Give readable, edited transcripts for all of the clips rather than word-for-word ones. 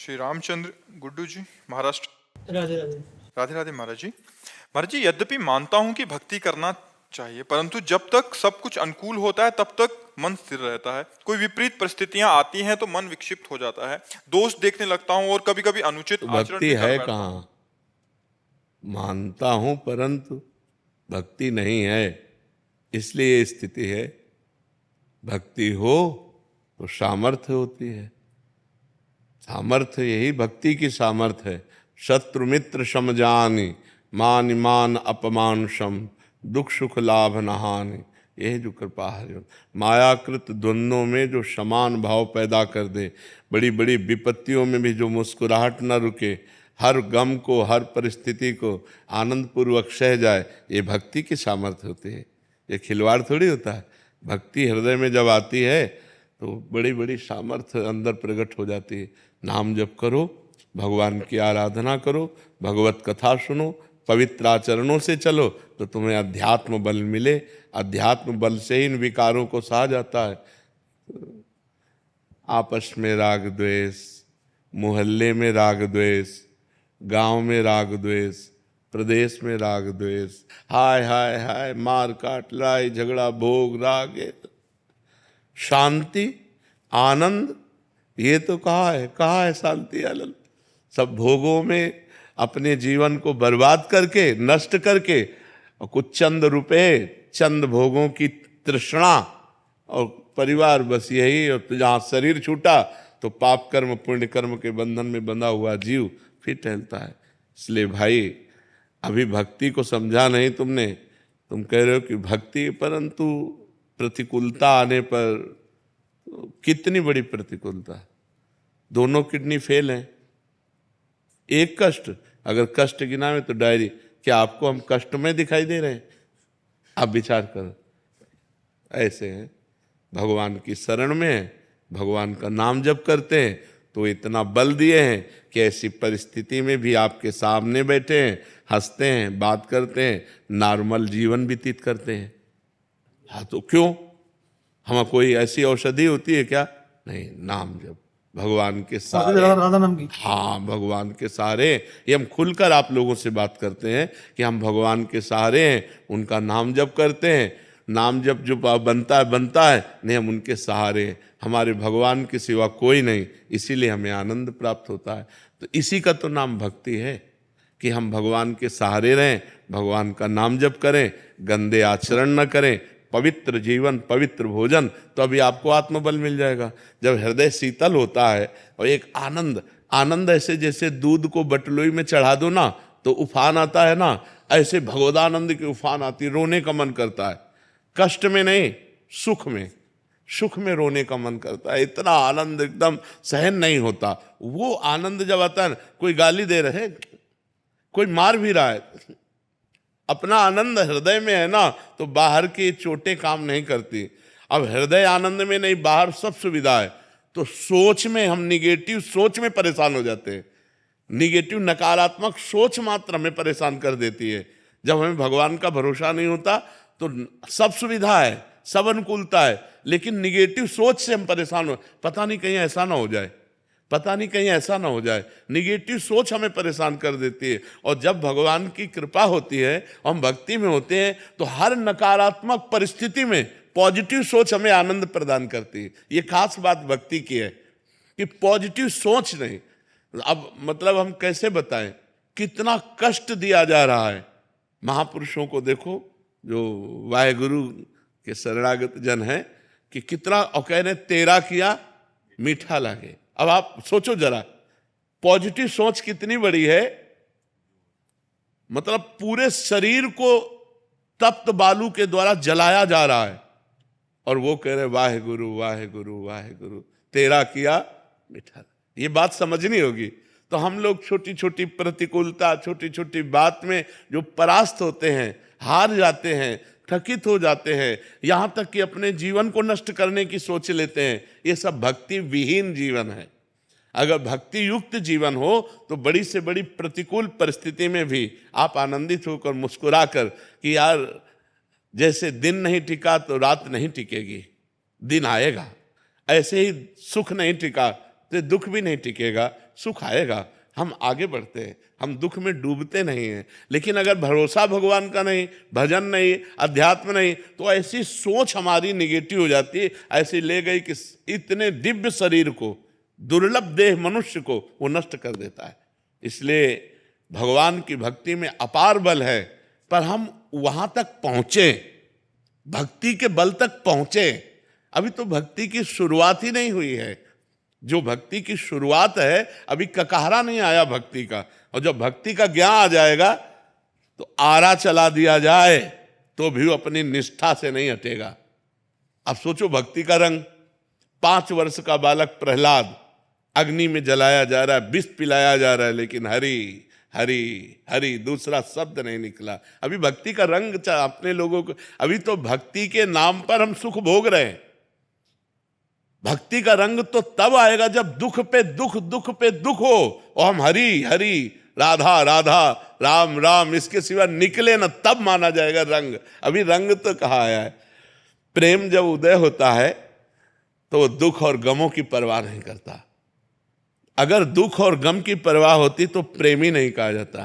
श्री रामचंद्र गुड्डू जी, महाराष्ट्र। राधे राधे। राधे राधे महाराज जी। महाराज जी, यद्यपि मानता हूं कि भक्ति करना चाहिए, परंतु जब तक सब कुछ अनुकूल होता है तब तक मन स्थिर रहता है। कोई विपरीत परिस्थितियां आती हैं तो मन विक्षिप्त हो जाता है, दोष देखने लगता हूं और कभी कभी अनुचित तो आचरण भक्ति भी कर है बैठता हूं। कहाँ? मानता हूं परंतु भक्ति नहीं है, इसलिए ये स्थिति है। भक्ति हो तो सामर्थ्य होती है। सामर्थ्य यही भक्ति की सामर्थ्य है। शत्रु मित्र समजानि, मान मान अपमान सम, दुख सुख लाभ नहानि। यही जो कृपा है, मायाकृत द्वंद्वों में जो समान भाव पैदा कर दे, बड़ी बड़ी विपत्तियों में भी जो मुस्कुराहट न रुके, हर गम को हर परिस्थिति को आनंद पूर्वक सह जाए, ये भक्ति की सामर्थ्य होती है। ये खिलवाड़ थोड़ी होता है। भक्ति हृदय में जब आती है तो बड़ी बड़ी सामर्थ्य अंदर प्रकट हो जाती है। नाम जप करो, भगवान की आराधना करो, भगवत कथा सुनो, पवित्र आचरणों से चलो तो तुम्हें अध्यात्म बल मिले। अध्यात्म बल से ही इन विकारों को सहा जाता है। आपस में राग द्वेष, मोहल्ले में राग द्वेष, गांव में राग द्वेष, प्रदेश में राग द्वेष, हाय हाय हाय, मार काट, लड़ाई झगड़ा, भोग राग। शांति आनंद, ये तो कहाँ है शांति आनंद? सब भोगों में अपने जीवन को बर्बाद करके, नष्ट करके, और कुछ चंद रुपए, चंद भोगों की तृष्णा और परिवार, बस यही। और जहाँ शरीर छूटा तो पाप कर्म पुण्य कर्म के बंधन में बंधा हुआ जीव फिर टहलता है। इसलिए भाई, अभी भक्ति को समझा नहीं तुमने। तुम कह रहे हो कि भक्ति, परंतु प्रतिकूलता आने पर, कितनी बड़ी प्रतिकूलता, दोनों किडनी फेल हैं। एक कष्ट, अगर कष्ट गिना में तो डायरी, क्या आपको हम कष्ट में दिखाई दे रहे हैं? आप विचार करो। ऐसे हैं, भगवान की शरण में है, भगवान का नाम जप करते हैं तो इतना बल दिए हैं कि ऐसी परिस्थिति में भी आपके सामने बैठे हैं, हंसते हैं, बात करते हैं, नॉर्मल जीवन व्यतीत करते हैं। हाँ, तो क्यों? हम कोई ऐसी औषधि होती है क्या? नहीं, नाम जप, भगवान के सहारे। राधा नाम की। हाँ, भगवान के सहारे। ये हम खुलकर आप लोगों से बात करते हैं कि हम भगवान के सहारे हैं, उनका नाम जप करते हैं। नाम जप जो बनता है नहीं, हम उनके सहारे हैं। हमारे भगवान के सिवा कोई नहीं, इसीलिए हमें आनंद प्राप्त होता है। तो इसी का तो नाम भक्ति है कि हम भगवान के सहारे रहें, भगवान का नाम जप करें, गंदे आचरण न करें, पवित्र जीवन, पवित्र भोजन, तो अभी आपको आत्मबल मिल जाएगा। जब हृदय शीतल होता है और एक आनंद ऐसे जैसे दूध को बटलोई में चढ़ा दो ना तो उफान आता है ना, ऐसे भगवदानंद की उफान आती, रोने का मन करता है। कष्ट में नहीं, सुख में रोने का मन करता है। इतना आनंद एकदम सहन नहीं होता। वो आनंद जब आता है, कोई गाली दे रहे, कोई मार भी रहा है, अपना आनंद हृदय में है ना, तो बाहर की चोटें काम नहीं करती। अब हृदय आनंद में नहीं, बाहर सब सुविधा है, तो सोच में हम निगेटिव सोच में परेशान हो जाते हैं। निगेटिव नकारात्मक सोच मात्र हमें परेशान कर देती है। जब हमें भगवान का भरोसा नहीं होता तो सब सुविधा है, सब अनुकूलता है, लेकिन निगेटिव सोच से हम परेशान हो। पता नहीं कहीं ऐसा ना हो जाए, निगेटिव सोच हमें परेशान कर देती है। और जब भगवान की कृपा होती है, हम भक्ति में होते हैं, तो हर नकारात्मक परिस्थिति में पॉजिटिव सोच हमें आनंद प्रदान करती है। ये खास बात भक्ति की है कि पॉजिटिव सोच नहीं। अब मतलब हम कैसे बताएं, कितना कष्ट दिया जा रहा है महापुरुषों को। देखो, जो वाहेगुरु के शरणागत जन हैं, कि कितना, और कह रहे तेरा किया मीठा लगे। अब आप सोचो जरा, पॉजिटिव सोच कितनी बड़ी है। मतलब पूरे शरीर को तप्त बालू के द्वारा जलाया जा रहा है, और वो कह रहे वाहेगुरु वाहेगुरु वाहेगुरु, तेरा किया मीठा। ये बात समझनी होगी। तो हम लोग छोटी छोटी प्रतिकूलता, छोटी छोटी बात में जो परास्त होते हैं, हार जाते हैं, थकित हो जाते हैं, यहाँ तक कि अपने जीवन को नष्ट करने की सोच लेते हैं। ये सब भक्ति विहीन जीवन है। अगर भक्ति युक्त जीवन हो तो बड़ी से बड़ी प्रतिकूल परिस्थिति में भी आप आनंदित होकर मुस्कुराकर कि यार, जैसे दिन नहीं टिका तो रात नहीं टिकेगी, दिन आएगा। ऐसे ही सुख नहीं टिका, तो दुख भी नहीं टिकेगा, सुख आएगा। हम आगे बढ़ते हैं, हम दुख में डूबते नहीं हैं। लेकिन अगर भरोसा भगवान का नहीं, भजन नहीं, अध्यात्म नहीं, तो ऐसी सोच हमारी निगेटिव हो जाती है। ऐसी ले गई कि इतने दिव्य शरीर को, दुर्लभ देह मनुष्य को वो नष्ट कर देता है। इसलिए भगवान की भक्ति में अपार बल है, पर हम वहां तक पहुंचे, भक्ति के बल तक पहुंचे। अभी तो भक्ति की शुरुआत ही नहीं हुई है। जो भक्ति की शुरुआत है, अभी ककहरा नहीं आया भक्ति का। और जब भक्ति का ज्ञान आ जाएगा तो आरा चला दिया जाए तो भी वो अपनी निष्ठा से नहीं हटेगा। अब सोचो भक्ति का रंग, 5 वर्ष का बालक प्रहलाद अग्नि में जलाया जा रहा है, विष पिलाया जा रहा है, लेकिन हरि हरि हरि दूसरा शब्द नहीं निकला। अभी भक्ति का रंग अपने लोगों को, अभी तो भक्ति के नाम पर हम सुख भोग रहे हैं। भक्ति का रंग तो तब आएगा जब दुख पे दुख, दुख पे दुख हो और हम हरि हरि, राधा राधा, राम राम इसके सिवा निकले ना, तब माना जाएगा रंग। अभी रंग तो कहाँ आया है। प्रेम जब उदय होता है तो वो दुख और गमों की परवाह नहीं करता। अगर दुख और गम की परवाह होती तो प्रेमी नहीं कहा जाता।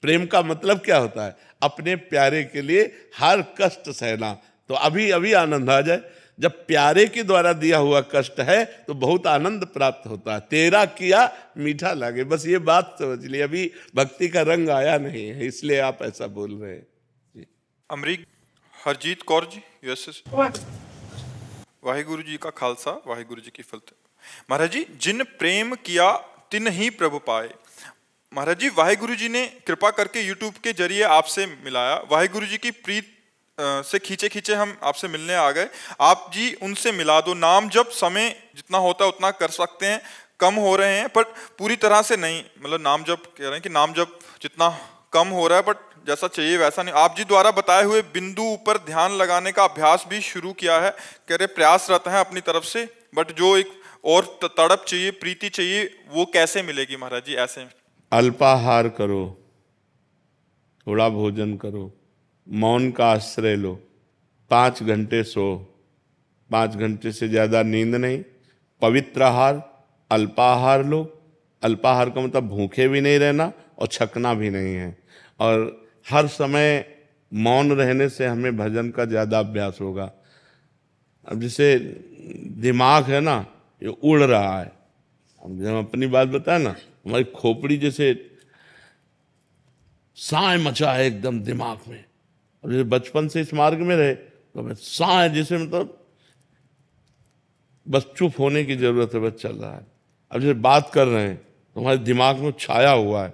प्रेम का मतलब क्या होता है? अपने प्यारे के लिए हर कष्ट सहना। तो अभी अभी आनंद आ जाए। जब प्यारे के द्वारा दिया हुआ कष्ट है तो बहुत आनंद प्राप्त होता है। तेरा किया मीठा लगे, बस ये बात समझ ली। अभी भक्ति का रंग आया नहीं है, इसलिए आप ऐसा बोल रहे हैं। अमरीक हरजीत कौर जी, यूएसए से। वाहिगुरु जी का खालसा, वाहिगुरु जी की फतेह। महाराज जी, जिन प्रेम किया तिन ही प्रभु पाए। महाराज जी, वाहिगुरु जी ने कृपा करके यूट्यूब के जरिए आपसे मिलाया। वाहिगुरु जी की प्रीत से खींचे खींचे हम आपसे मिलने आ गए। आप जी उनसे मिला दो। नाम जब समय जितना होता है उतना कर सकते हैं, कम हो रहे हैं पर पूरी तरह से नहीं। मतलब नाम जब कह रहे हैं कि नाम जब जितना कम हो रहा है बट जैसा चाहिए वैसा नहीं। आप जी द्वारा बताए हुए बिंदु ऊपर ध्यान लगाने का अभ्यास भी शुरू किया है। कह रहे प्रयासरत हैं अपनी तरफ से, बट जो एक और तड़प चाहिए, प्रीति चाहिए, वो कैसे मिलेगी महाराज जी? ऐसे अल्पाहार करो, थोड़ा भोजन करो, मौन का आश्रय लो, 5 घंटे सो, 5 घंटे से ज्यादा नींद नहीं, पवित्र आहार, अल्पाहार लो। अल्पाहार का मतलब भूखे भी नहीं रहना और छकना भी नहीं है। और हर समय मौन रहने से हमें भजन का ज्यादा अभ्यास होगा। अब जैसे दिमाग है ना, ये उड़ रहा है। अब जब अपनी बात बताए ना, हमारी खोपड़ी जैसे साए मचा है एकदम दिमाग में। और जैसे बचपन से इस मार्ग में रहे तो हमें साए जैसे मतलब बस चुप होने की जरूरत है, बस चल रहा है। अब जैसे बात कर रहे हैं तो हमारे दिमाग में छाया हुआ है,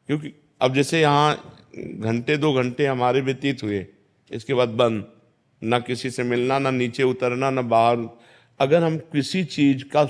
क्योंकि अब जैसे यहाँ घंटे 2 घंटे हमारे व्यतीत हुए, इसके बाद बंद, ना किसी से मिलना, ना नीचे उतरना, ना बाहर। अगर हम किसी चीज का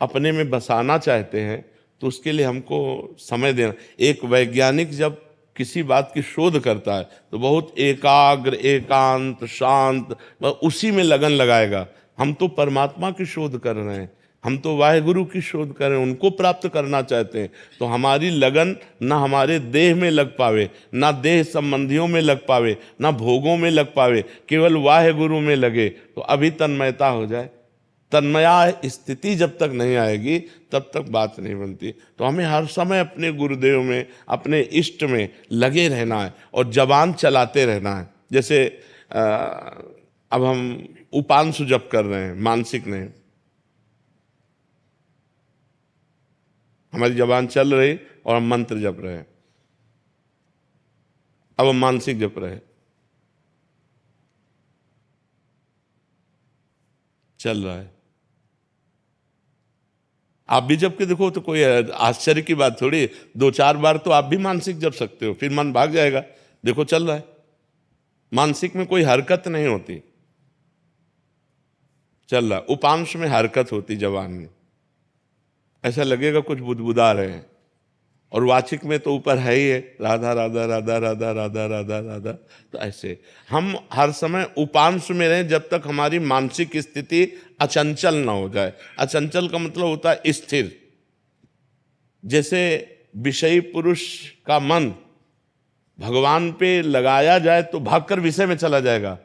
अपने में बसाना चाहते हैं तो उसके लिए हमको समय देना। एक वैज्ञानिक जब किसी बात की शोध करता है तो बहुत एकाग्र, एकांत, शांत, उसी में लगन लगाएगा। हम तो परमात्मा की शोध कर रहे हैं, हम तो वाहिगुरु की शोध कर रहे हैं, उनको प्राप्त करना चाहते हैं। तो हमारी लगन ना हमारे देह में लग पावे, ना देह संबंधियों में लग पावे, ना भोगों में लग पावे, केवल वाहिगुरु में लगे तो अभी तन्मयता हो जाए। तन्मया स्थिति जब तक नहीं आएगी तब तक बात नहीं बनती। तो हमें हर समय अपने गुरुदेव में, अपने इष्ट में लगे रहना है और जबान चलाते रहना है। जैसे अब हम उपांशु जप कर रहे हैं, मानसिक नहीं, हमारी जबान चल रही और हम मंत्र जप रहे हैं। अब हम मानसिक जप रहे हैं, चल रहा है। आप भी जप के देखो तो कोई आश्चर्य की बात थोड़ी। 2-4 बार तो आप भी मानसिक जप सकते हो, फिर मन भाग जाएगा। देखो चल रहा है। मानसिक में कोई हरकत नहीं होती, चल रहा। उपांश में हरकत होती जबान में, ऐसा लगेगा कुछ बुदबुदा रहे हैं। और वाचिक में तो ऊपर है ही है, राधा राधा राधा राधा राधा राधा राधा। तो ऐसे हम हर समय उपांश में रहें जब तक हमारी मानसिक स्थिति अचंचल ना हो जाए। अचंचल का मतलब होता है स्थिर। जैसे विषयी पुरुष का मन भगवान पे लगाया जाए तो भागकर विषय में चला जाएगा,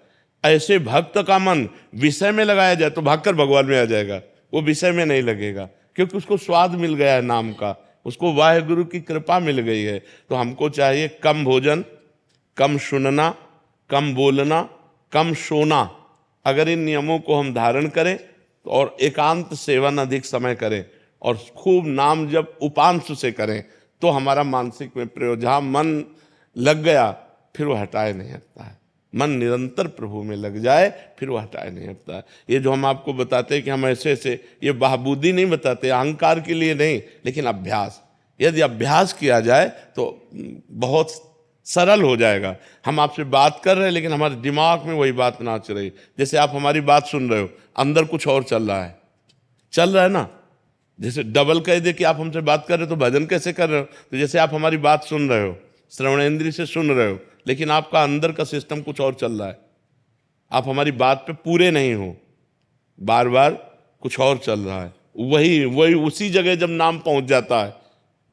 ऐसे भक्त का मन विषय में लगाया जाए तो भागकर भगवान में आ जाएगा, वो विषय में नहीं लगेगा। क्योंकि उसको स्वाद मिल गया है नाम का, उसको वाहेगुरु की कृपा मिल गई है। तो हमको चाहिए कम भोजन, कम सुनना, कम बोलना, कम सोना। अगर इन नियमों को हम धारण करें और एकांत सेवन अधिक समय करें और खूब नाम जब उपांश से करें, तो हमारा मानसिक में प्रयोग, जहाँ मन लग गया फिर वो हटाए नहीं हटता है। मन निरंतर प्रभु में लग जाए फिर वो हटाए नहीं हटता है। ये जो हम आपको बताते हैं कि हम ऐसे ऐसे, ये बहाबूदी नहीं बताते, अहंकार के लिए नहीं, लेकिन अभ्यास। यदि अभ्यास किया जाए तो बहुत सरल हो जाएगा। हम आपसे बात कर रहे हैं लेकिन हमारे दिमाग में वही बात नाच रही। जैसे आप हमारी बात सुन रहे हो, अंदर कुछ और चल रहा है ना। जैसे डबल कह दे कि आप हमसे बात कर रहे हो तो भजन कैसे कर रहे हो। तो जैसे आप हमारी बात सुन रहे हो, श्रवणेंद्रिय से सुन रहे हो, लेकिन आपका अंदर का सिस्टम कुछ और चल रहा है। आप हमारी बात पे पूरे नहीं हो, बार बार कुछ और चल रहा है। वही उसी जगह जब नाम पहुंच जाता है,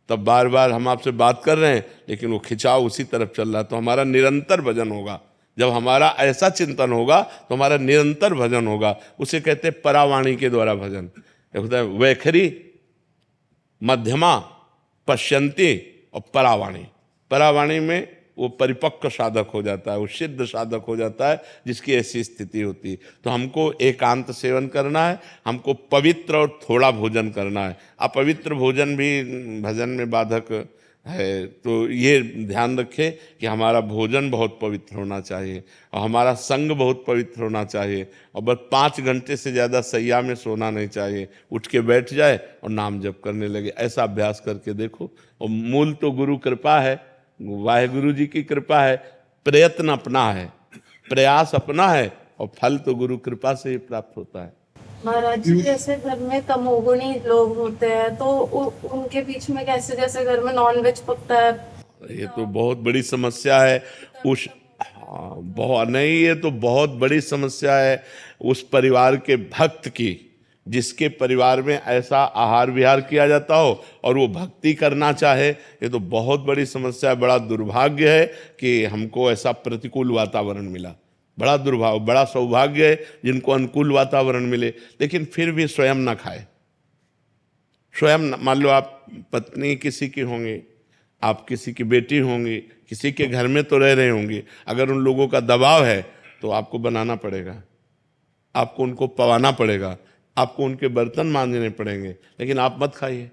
तब बार बार हम आपसे बात कर रहे हैं लेकिन वो खिंचाव उसी तरफ चल रहा है। तो हमारा निरंतर भजन होगा। जब हमारा ऐसा चिंतन होगा तो हमारा निरंतर भजन होगा। उसे कहते हैं परावाणी के द्वारा भजन। होता है वैखरी, मध्यमा, पश्यंती और परावाणी। परावाणी में वो परिपक्व साधक हो जाता है, वो सिद्ध साधक हो जाता है, जिसकी ऐसी स्थिति होती है। तो हमको एकांत सेवन करना है, हमको पवित्र और थोड़ा भोजन करना है। अपवित्र भोजन भी भजन में बाधक है। तो ये ध्यान रखें कि हमारा भोजन बहुत पवित्र होना चाहिए और हमारा संग बहुत पवित्र होना चाहिए। और बस 5 घंटे से ज़्यादा सैया में सोना नहीं चाहिए। उठ के बैठ जाए और नाम जप करने लगे। ऐसा अभ्यास करके देखो। और मूल तो गुरु कृपा है, वाहेगुरु जी की कृपा है। प्रयत्न अपना है, प्रयास अपना है, और फल तो गुरु कृपा से ही प्राप्त होता है। महाराज जी, जैसे घर में तमोगुणी लोग होते हैं तो उनके बीच में कैसे, जैसे घर में नॉनवेज पकता है, ये तो बहुत बड़ी समस्या है। बहुत नहीं, ये तो बहुत बड़ी समस्या है उस परिवार के भक्त की, जिसके परिवार में ऐसा आहार विहार किया जाता हो और वो भक्ति करना चाहे। ये तो बहुत बड़ी समस्या है। बड़ा दुर्भाग्य है कि हमको ऐसा प्रतिकूल वातावरण मिला। बड़ा दुर्भाग्य, बड़ा सौभाग्य है जिनको अनुकूल वातावरण मिले, लेकिन फिर भी स्वयं ना खाए। स्वयं, मान लो आप पत्नी किसी की होंगी, आप किसी की बेटी होंगी, किसी के घर में तो रह रहे होंगे। अगर उन लोगों का दबाव है तो आपको बनाना पड़ेगा, आपको उनको पवाना पड़ेगा, आपको उनके बर्तन मांजने पड़ेंगे, लेकिन आप मत खाइए।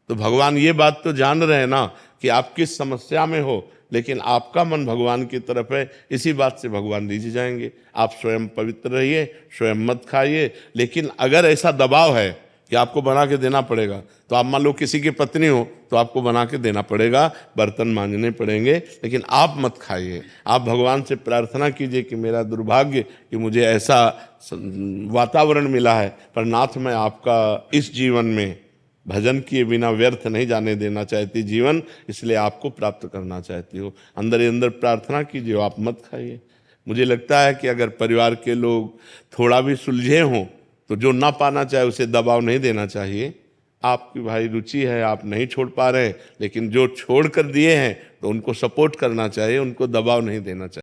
तो भगवान ये बात तो जान रहे हैं ना कि आप किस समस्या में हो, लेकिन आपका मन भगवान की तरफ है। इसी बात से भगवान रिझ जाएंगे। आप स्वयं पवित्र रहिए, स्वयं मत खाइए। लेकिन अगर ऐसा दबाव है कि आपको बना के देना पड़ेगा, तो आप मान लो किसी की पत्नी हो तो आपको बना के देना पड़ेगा, बर्तन मांजने पड़ेंगे, लेकिन आप मत खाइए। आप भगवान से प्रार्थना कीजिए कि मेरा दुर्भाग्य कि मुझे ऐसा वातावरण मिला है, पर नाथ मैं आपका इस जीवन में भजन किए बिना व्यर्थ नहीं जाने देना चाहती जीवन, इसलिए आपको प्राप्त करना चाहती हो। अंदर ही अंदर प्रार्थना कीजिए, आप मत खाइए। मुझे लगता है कि अगर परिवार के लोग थोड़ा भी सुलझे हों तो जो ना पाना चाहे उसे दबाव नहीं देना चाहिए। आपकी भाई रुचि है, आप नहीं छोड़ पा रहे हैं, लेकिन जो छोड़ कर दिए हैं तो उनको सपोर्ट करना चाहिए, उनको दबाव नहीं देना चाहिए।